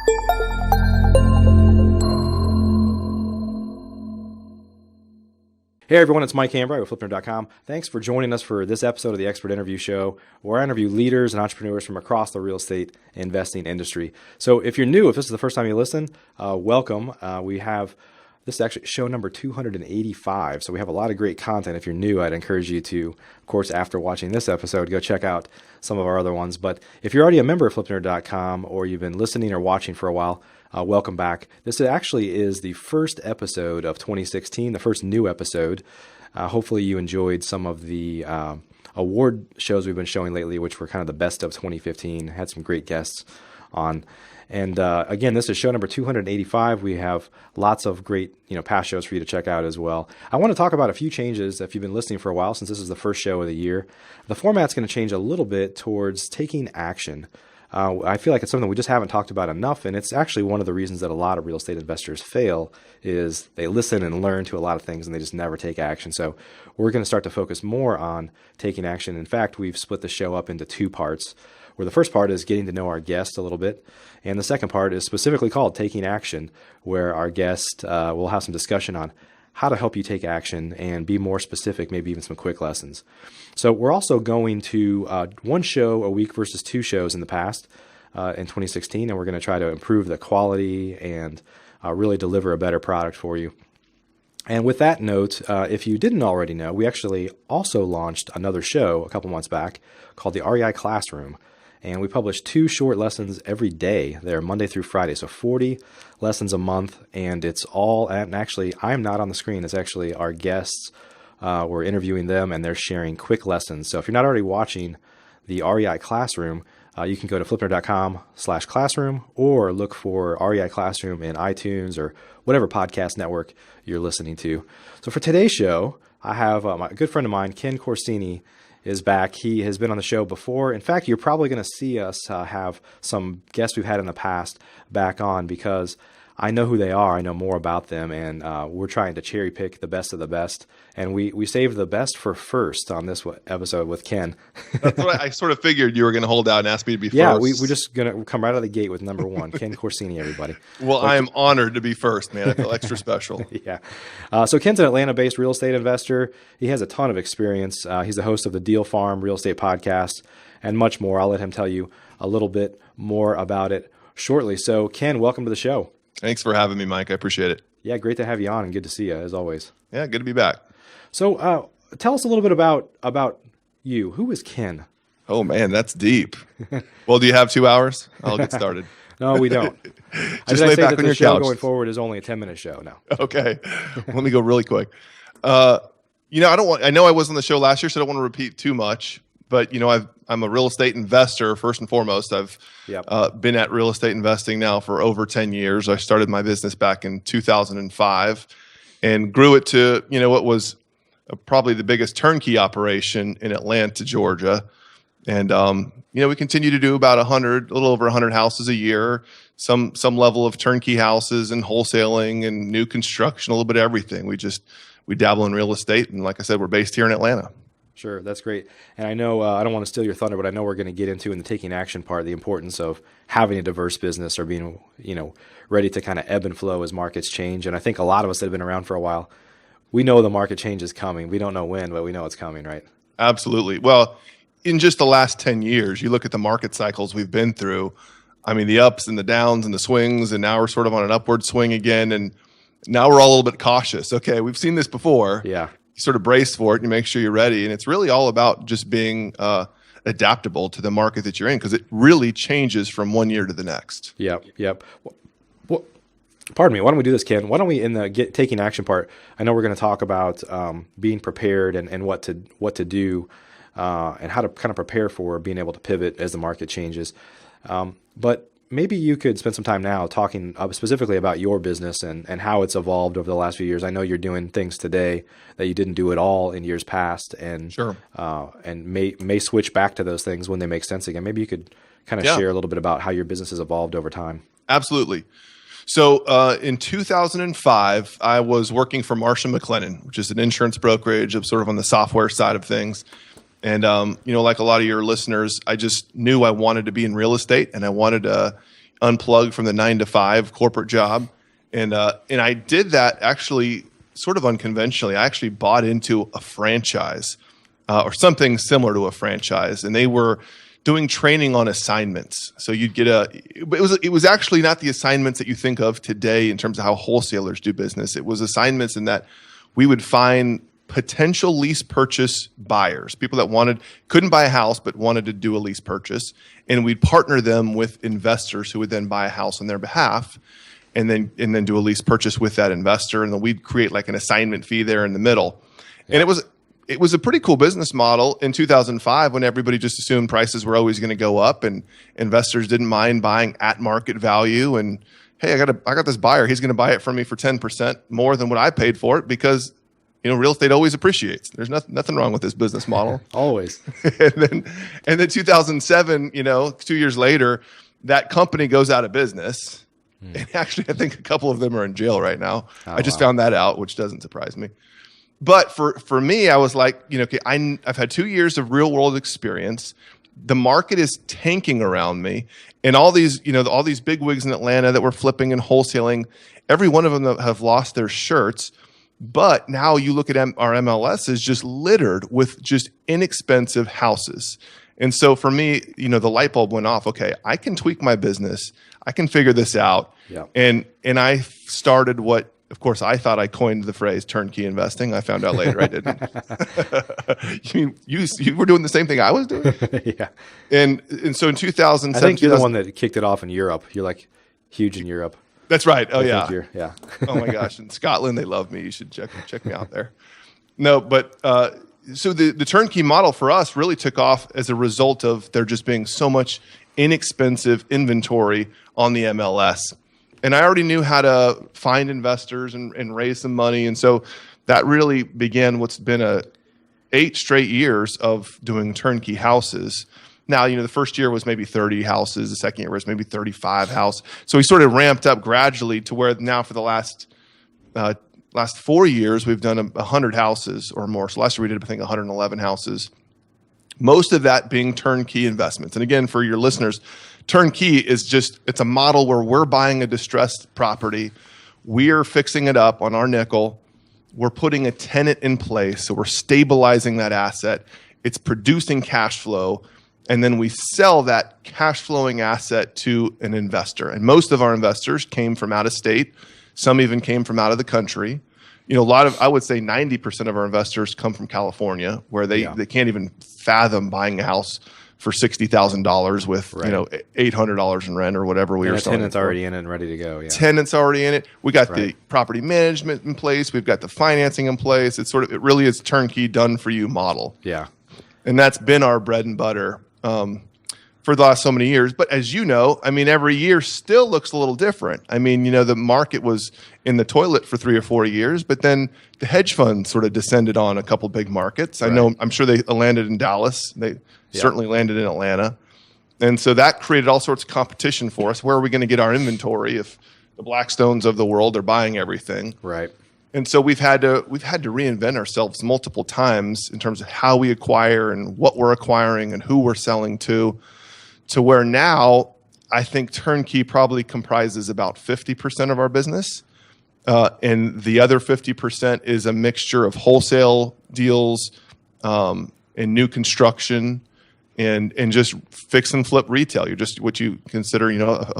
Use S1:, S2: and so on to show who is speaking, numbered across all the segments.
S1: Hey everyone, it's Mike Hambright with Flipner.com. Thanks for joining us for this episode of the Expert Interview Show, where I interview leaders and entrepreneurs from across the real estate investing industry. So if you're new, if this is the first time you listen, welcome. This is actually show number 285, so we have a lot of great content. If you're new, I'd encourage you to, of course, after watching this episode, go check out some of our other ones. But if you're already a member of Flipner.com or you've been listening or watching for a while, welcome back. This actually is the first episode of 2016, the first new episode. Hopefully you enjoyed some of the award shows we've been showing lately, which were kind of the best of 2015. Had some great guests on. And again, this is show number 285. We have lots of great, past shows for you to check out as well. I want to talk about a few changes if you've been listening for a while, since this is the first show of the year. The format's going to change a little bit towards taking action. I feel like it's something we just haven't talked about enough, and it's actually one of the reasons that a lot of real estate investors fail is they listen and learn to a lot of things and they just never take action. So we're going to start to focus more on taking action. In fact, we've split the show up into two parts, where the first part is getting to know our guest a little bit, and the second part is specifically called Taking Action, where our guest will have some discussion on how to help you take action and be more specific, maybe even some quick lessons. So we're also going to one show a week versus two shows in the past in 2016, and we're going to try to improve the quality and really deliver a better product for you. And with that note, if you didn't already know, we actually also launched another show a couple months back called the REI Classroom. And we publish 2 short lessons every day. They're Monday through Friday, so 40 lessons a month. And it's all, and actually, I'm not on the screen. It's actually our guests. We're interviewing them, and they're sharing quick lessons. So if you're not already watching the REI Classroom, you can go to flipner.com/classroom or look for REI Classroom in iTunes or whatever podcast network you're listening to. So for today's show, I have a good friend of mine, Ken Corsini, is back. He has been on the show before. In fact, you're probably going to see us have some guests we've had in the past back on because I know who they are. I know more about them, and we're trying to cherry pick the best of the best. And we saved the best for first on this episode with Ken.
S2: That's what I sort of figured you were going to hold out and ask me to be first.
S1: Yeah, we're just going to come right out of the gate with number one, Ken Corsini, everybody.
S2: Well, I am honored to be first, man. I feel extra special.
S1: Yeah. So Ken's an Atlanta-based real estate investor. He has a ton of experience. He's the host of the Deal Farm Real Estate Podcast and much more. I'll let him tell you a little bit more about it shortly. So Ken, welcome to the show.
S2: Thanks for having me, Mike. I appreciate it.
S1: Yeah, great to have you on and good to see you as always.
S2: Yeah, good to be back.
S1: So tell us a little bit about you. Who is Ken?
S2: Oh, man, that's deep. Well, do you have 2 hours? I'll get started.
S1: No, we don't.
S2: Just lay back on your
S1: show
S2: couch.
S1: Going forward is only a 10-minute show now.
S2: Okay. Let me go really quick. I know I was on the show last year, so I don't want to repeat too much. But, I'm a real estate investor, first and foremost. I've been at real estate investing now for over 10 years. I started my business back in 2005 and grew it to, what was probably the biggest turnkey operation in Atlanta, Georgia. And, we continue to do about a little over 100 houses a year, some level of turnkey houses and wholesaling and new construction, a little bit of everything. We dabble in real estate. And like I said, we're based here in Atlanta.
S1: Sure, that's great. And I know I don't want to steal your thunder, but I know we're going to get into in the taking action part the importance of having a diverse business or being, ready to kind of ebb and flow as markets change. And I think a lot of us that have been around for a while, we know the market change is coming. We don't know when, but we know it's coming, right?
S2: Absolutely. Well, in just the last 10 years, you look at the market cycles we've been through. I mean, the ups and the downs and the swings, and now we're sort of on an upward swing again. And now we're all a little bit cautious. Okay, we've seen this before. Yeah. You sort of brace for it and you make sure you're ready. And it's really all about just being adaptable to the market that you're in, because it really changes from one year to the next.
S1: Yep. Well, pardon me. Why don't we do this, Ken? Why don't we, in the taking action part, I know we're going to talk about being prepared and what to do and how to kind of prepare for being able to pivot as the market changes. But maybe you could spend some time now talking specifically about your business and how it's evolved over the last few years. I know you're doing things today that you didn't do at all in years past, and
S2: sure.
S1: And may switch back to those things when they make sense again. Maybe you could kind of share a little bit about how your business has evolved over time.
S2: Absolutely. So in 2005, I was working for Marsh & McLennan, which is an insurance brokerage of sort of on the software side of things. And, like a lot of your listeners, I just knew I wanted to be in real estate, and I wanted to, unplugged from the 9 to 5 corporate job. And I did that actually sort of unconventionally. I actually bought into a franchise or something similar to a franchise, and they were doing training on assignments. So you'd get it was actually not the assignments that you think of today in terms of how wholesalers do business. It was assignments in that we would find potential lease purchase buyers, people that couldn't buy a house but wanted to do a lease purchase, and we'd partner them with investors who would then buy a house on their behalf, and then do a lease purchase with that investor, and then we'd create like an assignment fee there in the middle. And it was a pretty cool business model in 2005 when everybody just assumed prices were always going to go up, and investors didn't mind buying at market value. And hey, I got this buyer, he's going to buy it from me for 10% more than what I paid for it, because real estate always appreciates. There's nothing wrong with this business model.
S1: Always.
S2: and then 2007, 2 years later, that company goes out of business. And actually, I think a couple of them are in jail right now. I just found that out, which doesn't surprise me. But for me, I was like, okay, I've had 2 years of real world experience. The market is tanking around me, and all these big wigs in Atlanta that were flipping and wholesaling, every one of them have lost their shirts. But now you look at our MLS is just littered with just inexpensive houses. And so for me, the light bulb went off. Okay, I can tweak my business. I can figure this out.
S1: Yeah.
S2: And I started what, of course, I thought I coined the phrase turnkey investing. I found out later I didn't. You were doing the same thing I was doing?
S1: Yeah.
S2: And so in 2007,
S1: I think you're the one that kicked it off in Europe. You're like huge in Europe.
S2: That's right. Oh,
S1: Yeah.
S2: Oh my gosh! In Scotland, they love me. You should check me out there. No, but so the turnkey model for us really took off as a result of there just being so much inexpensive inventory on the MLS, and I already knew how to find investors and raise some money, and so that really began what's been 8 straight years of doing turnkey houses. Now, the first year was maybe 30 houses. The second year was maybe 35 houses. So we sort of ramped up gradually to where now for the last 4 years, we've done 100 houses or more. So last year we did, I think, 111 houses. Most of that being turnkey investments. And again, for your listeners, turnkey is it's a model where we're buying a distressed property. We're fixing it up on our nickel. We're putting a tenant in place. So we're stabilizing that asset. It's producing cash flow. And then we sell that cash flowing asset to an investor. And most of our investors came from out of state. Some even came from out of the country. I would say 90% of our investors come from California, where they can't even fathom buying a house for $60,000 with, $800 in rent or whatever we were selling.
S1: Tenants already in it and ready to go. Yeah.
S2: Tenants already in it. We got the property management in place. We've got the financing in place. It really is turnkey done for you model.
S1: Yeah.
S2: And that's been our bread and butter for the last so many years. But as you know, every year still looks a little different. The market was in the toilet for 3 or 4 years, but then the hedge fund sort of descended on a couple big markets. I'm sure they landed in Dallas. They certainly landed in Atlanta. And so that created all sorts of competition for us. Where are we going to get our inventory if the Blackstones of the world are buying everything?
S1: Right.
S2: And so we've had to reinvent ourselves multiple times in terms of how we acquire and what we're acquiring and who we're selling to where now I think turnkey probably comprises about 50% of our business. And the other 50% is a mixture of wholesale deals and new construction and just fix and flip retail. You're just what you consider,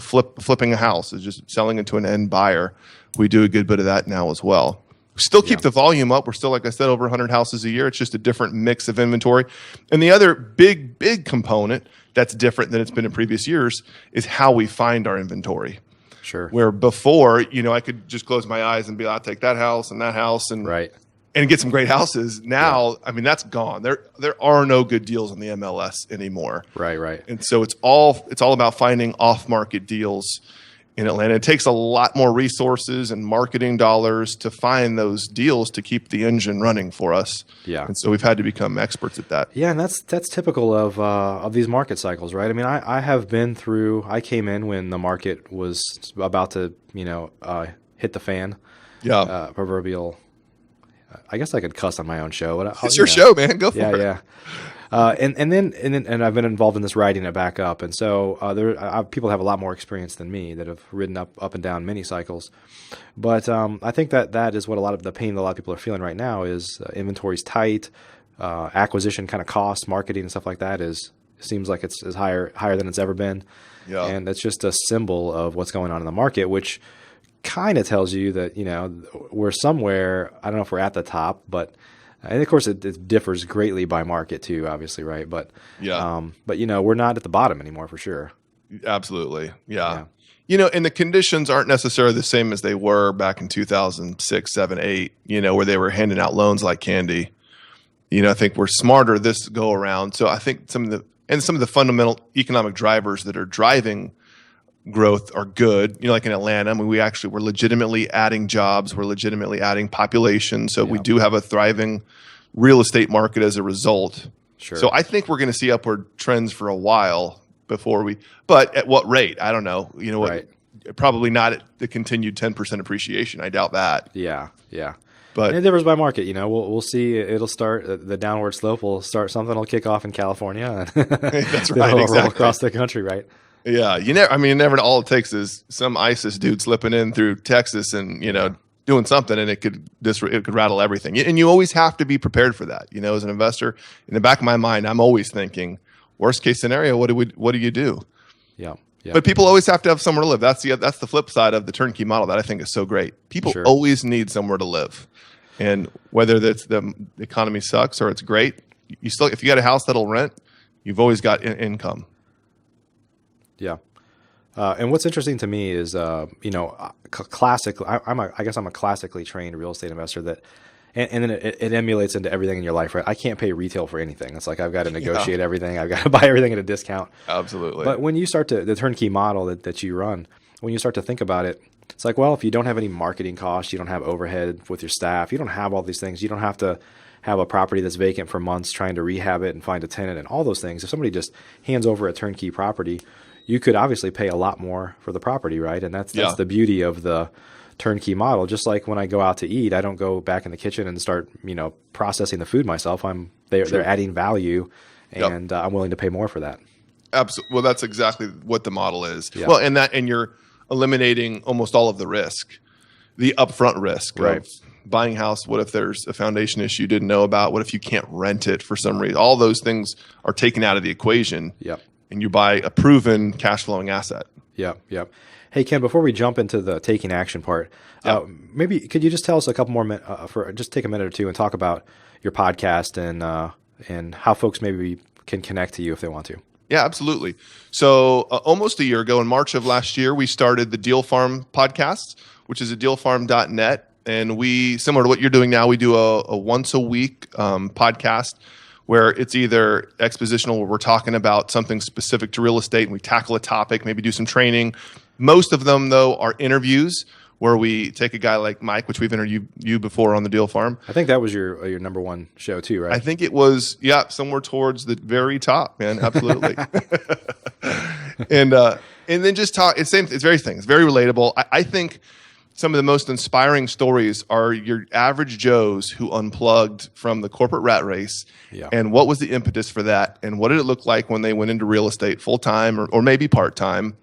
S2: flipping a house is just selling it to an end buyer. We do a good bit of that now as well. We still keep the volume up. We're still, like I said, over 100 houses a year. It's just a different mix of inventory. And the other big component that's different than it's been in previous years is how we find our inventory.
S1: Sure.
S2: Where before, I could just close my eyes and be, I'll take that house and and get some great houses. Now, that's gone. There are no good deals on the MLS anymore.
S1: Right.
S2: And so it's all about finding off-market deals in Atlanta. It takes a lot more resources and marketing dollars to find those deals to keep the engine running for us.
S1: Yeah.
S2: And so we've had to become experts at that.
S1: Yeah, and that's typical of these market cycles, right? I have been through. I came in when the market was about to, hit the fan.
S2: Yeah.
S1: Proverbial. I guess I could cuss on my own show. But
S2: it's your show, man. Go for it.
S1: Yeah. And I've been involved in this riding it back up. And so people have a lot more experience than me that have ridden up and down many cycles. But I think that is what a lot of the pain that a lot of people are feeling right now is inventory's tight, acquisition kind of costs, marketing and stuff like that seems like it's higher than it's ever been.
S2: Yeah.
S1: And that's just a symbol of what's going on in the market, which kind of tells you that, we're somewhere, I don't know if we're at the top, but and of course it differs greatly by market too, obviously, right? But but we're not at the bottom anymore for sure.
S2: Absolutely. Yeah. And the conditions aren't necessarily the same as they were back in 2006, 7, 8, where they were handing out loans like candy. I think we're smarter this go around. So I think some of the fundamental economic drivers that are driving growth are good. Like in Atlanta, I mean, we're legitimately adding jobs. We're legitimately adding population. So we do have a thriving real estate market as a result.
S1: Sure.
S2: So I think we're going to see upward trends for a while but at what rate? I don't know.
S1: Right.
S2: Probably not at the continued 10% appreciation. I doubt that.
S1: Yeah.
S2: But
S1: and it differs by market. We'll see. It'll start the downward slope. Will start something. Will kick off in California. And
S2: that's right. Exactly.
S1: Roll across the country, right?
S2: Yeah. Never. All it takes is some ISIS dude slipping in through Texas and doing something, and it could rattle everything. And you always have to be prepared for that. As an investor, in the back of my mind, I'm always thinking, worst case scenario, what do you do?
S1: Yeah.
S2: But people always have to have somewhere to live. That's the flip side of the turnkey model that I think is so great. People always need somewhere to live. And whether that's the economy sucks or it's great, if you got a house that'll rent, you've always got income.
S1: Yeah. And what's interesting to me is, classically, I guess I'm a classically trained real estate investor that, and then it emulates into everything in your life, right? I can't pay retail for anything. It's like I've got to negotiate everything. I've got to buy everything at a discount.
S2: Absolutely.
S1: But when you start the turnkey model that you run, when you start to think about it, it's like, well, if you don't have any marketing costs, you don't have overhead with your staff, you don't have all these things, you don't have to have a property that's vacant for months trying to rehab it and find a tenant and all those things. If somebody just hands over a turnkey property, you could obviously pay a lot more for the property, right? And that's the beauty of the turnkey model. Just like when I go out to eat, I don't go back in the kitchen and start, processing the food myself. They're adding value, and I'm willing to pay more for that.
S2: Absolutely. Well, that's exactly what the model is.
S1: Yeah.
S2: Well, and you're eliminating almost all of the risk, the upfront risk of buying a house. What if there's a foundation issue you didn't know about? What if you can't rent it for some reason? All those things are taken out of the equation.
S1: Yep.
S2: And you buy a proven cash flowing asset.
S1: Yep. Hey, Ken, before we jump into the taking action part, maybe could you just tell us a couple more minutes, just take a minute or two and talk about your podcast and how folks maybe can connect to you if they want to?
S2: Yeah, absolutely. So almost a year ago, in March of last year, we started the Deal Farm podcast, which is at dealfarm.net. And similar to what you're doing now, we do a once a week podcast where it's either expositional, where we're talking about something specific to real estate and we tackle a topic, maybe do some training. Most of them, though, are interviews where we take a guy like Mike, which we've interviewed you before on the Deal Farm.
S1: I think that was your number one show too, right?
S2: I think it was, somewhere towards the very top, man. Absolutely. and then just talk. It's very thing. It's very relatable. I think some of the most inspiring stories are your average Joes who unplugged from the corporate rat race.
S1: Yeah.
S2: And what was the impetus for that? And what did it look like when they went into real estate full time or maybe part time?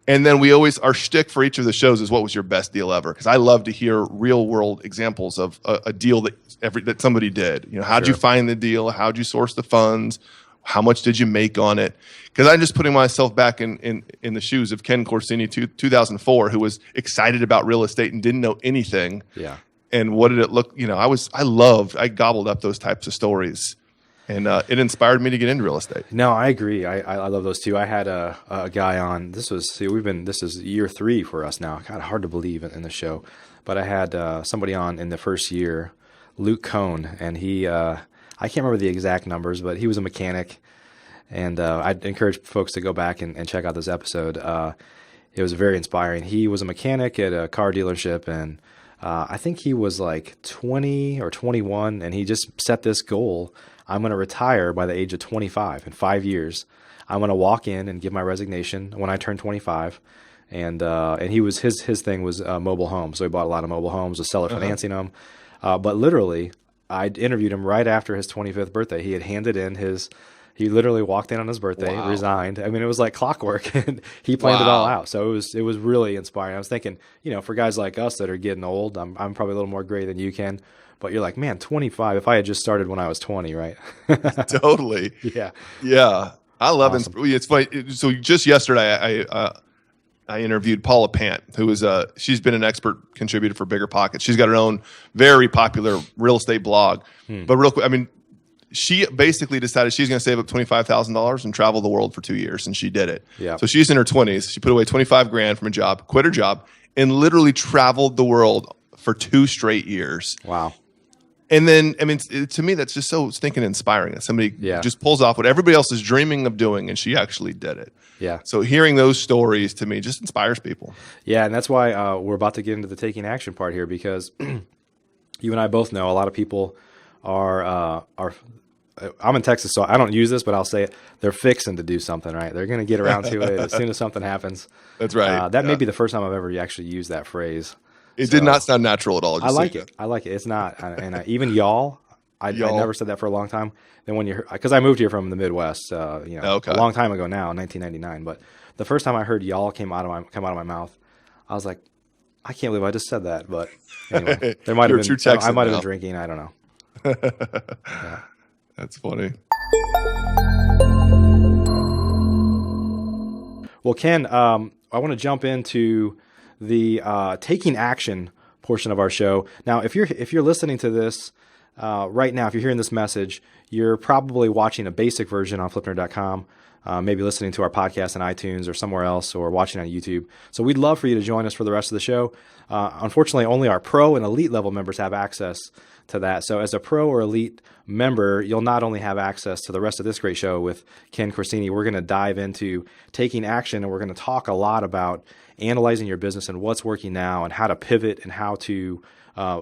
S2: And then our shtick for each of the shows is what was your best deal ever? Because I love to hear real world examples of a deal that somebody did. How'd you find the deal? How'd you source the funds? How much did you make on it? Because I'm just putting myself back in the shoes of Ken Corsini, 2004, who was excited about real estate and didn't know anything.
S1: Yeah.
S2: And what did it look? I gobbled up those types of stories, and it inspired me to get into real estate.
S1: No, I agree. I love those too. I had a guy on. This is year 3 for us now. God, hard to believe in the show, but I had somebody on in the first year, Luke Cohn, and he. I can't remember the exact numbers, but he was a mechanic, and I'd encourage folks to go back and check out this episode. It was very inspiring. He was a mechanic at a car dealership, and I think he was like 20 or 21, and he just set this goal. I'm going to retire by the age of 25 in 5 years. I'm going to walk in and give my resignation when I turn 25. And he was his thing was mobile homes. So he bought a lot of mobile homes, was seller financing them. But literally, I interviewed him right after his 25th birthday. He had handed in he literally walked in on his birthday, resigned. I mean, it was like clockwork, and he planned it all out. So it was really inspiring. I was thinking, for guys like us that are getting old, I'm probably a little more gray than you can, but you're like, man, 25. If I had just started when I was 20, right?
S2: Totally.
S1: Yeah.
S2: Yeah. I love it. It's funny. So just yesterday, I interviewed Paula Pant, who is she's been an expert contributor for Bigger Pockets. She's got her own very popular real estate blog. But real quick, I mean, she basically decided she's going to save up $25,000 and travel the world for 2 years, and she did it.
S1: Yeah.
S2: So she's in her 20s. She put away $25,000 from a job, quit her job, and literally traveled the world for 2 straight years.
S1: Wow.
S2: And then, I mean, to me, that's just so stinking inspiring that somebody just pulls off what everybody else is dreaming of doing, and she actually did it.
S1: Yeah.
S2: So hearing those stories to me just inspires people. Yeah.
S1: And that's why we're about to get into the taking action part here, because you and I both know a lot of people are I'm in Texas, so I don't use this, but I'll say it. They're fixing to do something, right? They're going to get around to it as soon as something happens.
S2: That's right.
S1: That may be the first time I've ever actually used that phrase.
S2: It did not sound natural at all.
S1: I like it. I like it. It's not. Even y'all, I never said that for a long time. Then when because I moved here from the Midwest, a long time ago now, 1999. But the first time I heard y'all come out of my mouth, I was like, I can't believe I just said that. But anyway, there might have been. I might have been drinking. I don't know. Yeah.
S2: That's funny.
S1: Well, Ken, I want to jump into the taking action portion of our show. Now, if you're listening to this right now, if you're hearing this message, you're probably watching a basic version on flipnerd.com, maybe listening to our podcast on iTunes or somewhere else, or watching on YouTube. So we'd love for you to join us for the rest of the show. Unfortunately, only our pro and elite level members have access to that. So as a pro or elite member, you'll not only have access to the rest of this great show with Ken Corsini, we're going to dive into taking action, and we're going to talk a lot about analyzing your business and what's working now and how to pivot and how to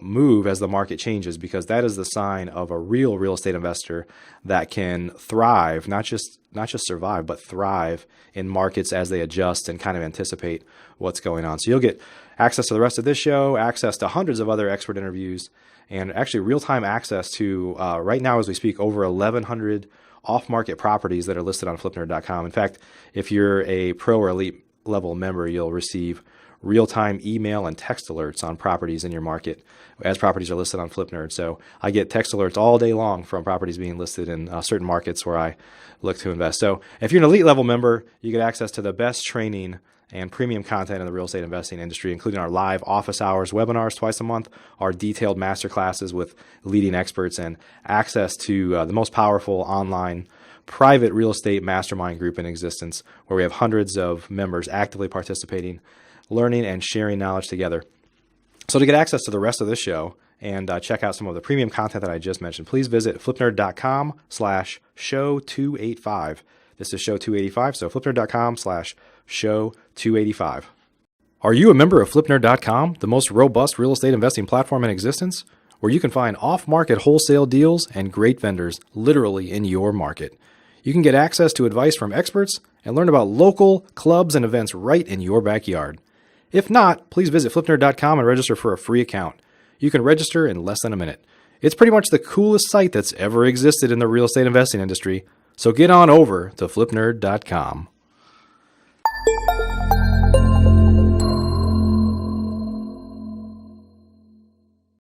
S1: move as the market changes, because that is the sign of a real estate investor that can thrive, not just survive, but thrive in markets as they adjust and kind of anticipate what's going on. So you'll get access to the rest of this show, access to hundreds of other expert interviews, and actually real-time access to, right now as we speak, over 1,100 off-market properties that are listed on flipnerd.com. In fact, if you're a pro or elite level member, you'll receive real-time email and text alerts on properties in your market as properties are listed on Flipnerd. So I get text alerts all day long from properties being listed in certain markets where I look to invest. So if you're an elite level member, you get access to the best training and premium content in the real estate investing industry, including our live office hours webinars twice a month, our detailed masterclasses with leading experts, and access to the most powerful online private real estate mastermind group in existence, where we have hundreds of members actively participating, learning, and sharing knowledge together. So to get access to the rest of this show and check out some of the premium content that I just mentioned, please visit flipnerd.com/show285. This is show 285, so flipnerd.com/show285. Are you a member of flipnerd.com, the most robust real estate investing platform in existence, where you can find off-market wholesale deals and great vendors literally in your market? You can get access to advice from experts and learn about local clubs and events right in your backyard. If not, please visit flipnerd.com and register for a free account. You can register in less than a minute. It's pretty much the coolest site that's ever existed in the real estate investing industry. So get on over to flipnerd.com.